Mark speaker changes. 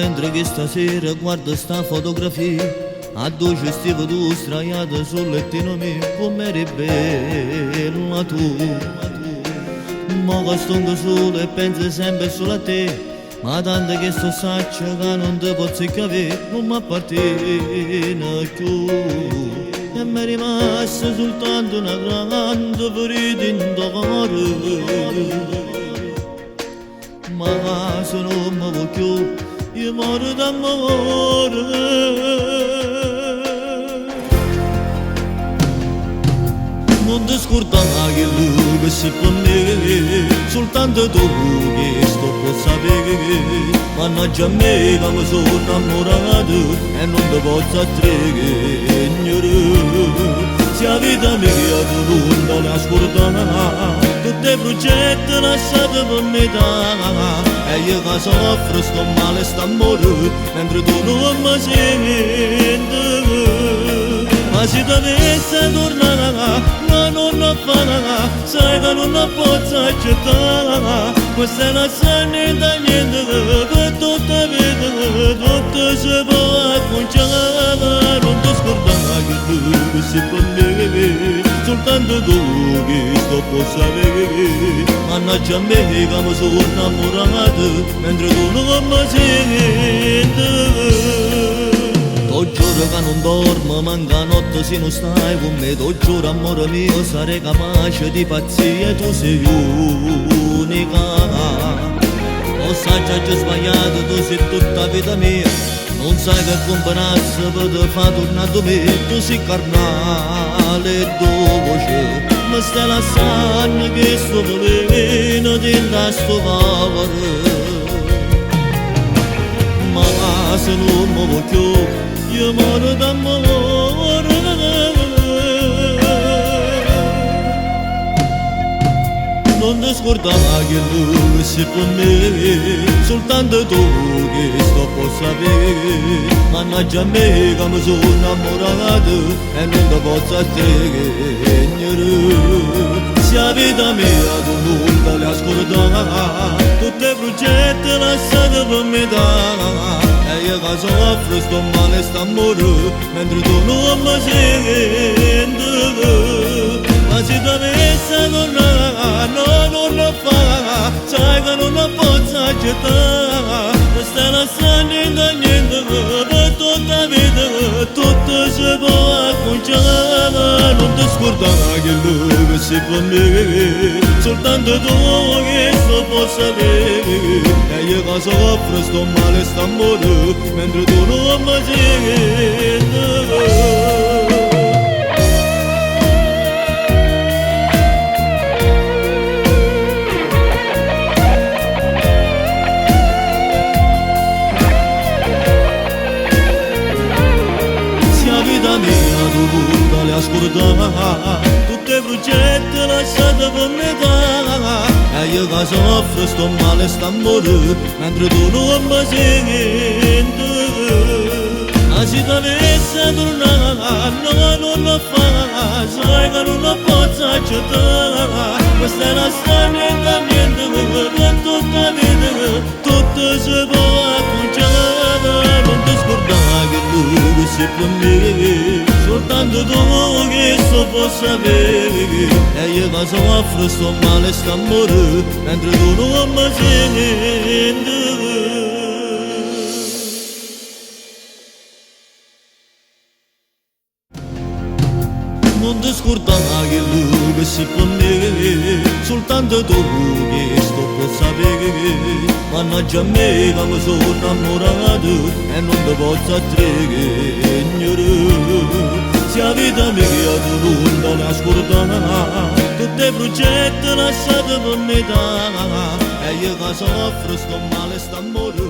Speaker 1: mentre che stasera guardo sta fotografia, a dolce stivo tu straiata sul lettino mio, come eri bella tu. Ma che stongo solo e penso sempre solo a te, ma tanto che sto saccia che non ti posso capire, non mi appartiene più. E mi è rimasta soltanto una grande ferita in cuore. Ma se non mi vuoi più, io muoro d'amore. Non ti scordare che lui che sei per me, soltanto tu che sto può sapere. Mannaggia a me che mi sono innamorato e non ti posso attreggere. Se la vita mia tu non te la scordare, tutti i progetti lasciati per metà, e io che soffro sto male, sto amore, mentre tu non mi senti. Ma se dovesse tornare, ma non lo farà, sai che non la posso accettare. Questa è una sanità niente, per tutta la vita, tutto si può acconciare. Non ti scordare che tu sei per me, soltanto tu che sto può sapere. Mannaggia a me che mi sono innamorato, mentre tu non mi senti. T'ho giuro che non dormo, manca notte se non stai con me. T'ho giuro amore mio, sarei capace di pazzia, tu sei unica. Lo sai già sbagliato, tu sei tutta vita mia. Non sai che compararsi per te fa tornare a me. Tu sei carnale e dolce, ma stai lasciando che sto veleno dentro sto cuore. Ma se non mi vuoi più, io muoro d'amore. Non ti scordare che lui sei per me, soltanto tu che sto può sapere. Mannaggia a me che mi sono innamorato e non ti posso attreggere. Se la vita mia tu non te la scordare, tutti i progetti lasciati per metà, e io che soffro sto male, sto amore, mentre tu non mi senti. Ma se dovesse tornare, no, non lo fa, sai che non lo posso accettare. Questa è la sanità niente, per tutta la vita, tutto si può acconciare. Non ti scordare che lui che sei per me, soltanto tu che sto può sapere. E io che soffro sto male, sto amore, mentre tu non mi senti. Scordare tutti i progetti lasciati per metà, e io che soffro sto male, sto amore, mentre tu non mi senti. Ma se dovesse tornare, no, non lo fa, sai che non lo posso accettare. Questa è la sanità niente, per tutta la vita, tutto si può acconciare. Non ti scordare che lui che sei per me, soltanto tu che sto può sapere. E io che soffro sto male, sto amore, mentre tu non mi senti. Non ti scordare che lui che sei per me, soltanto tu che sto può sapere. Mannaggia a me che mi sono innamorato e non ti posso attreggere. Se la vita mia tu non te la scordare, tutti i progetti lasciati per metà, e io che soffro sto male, sto amore.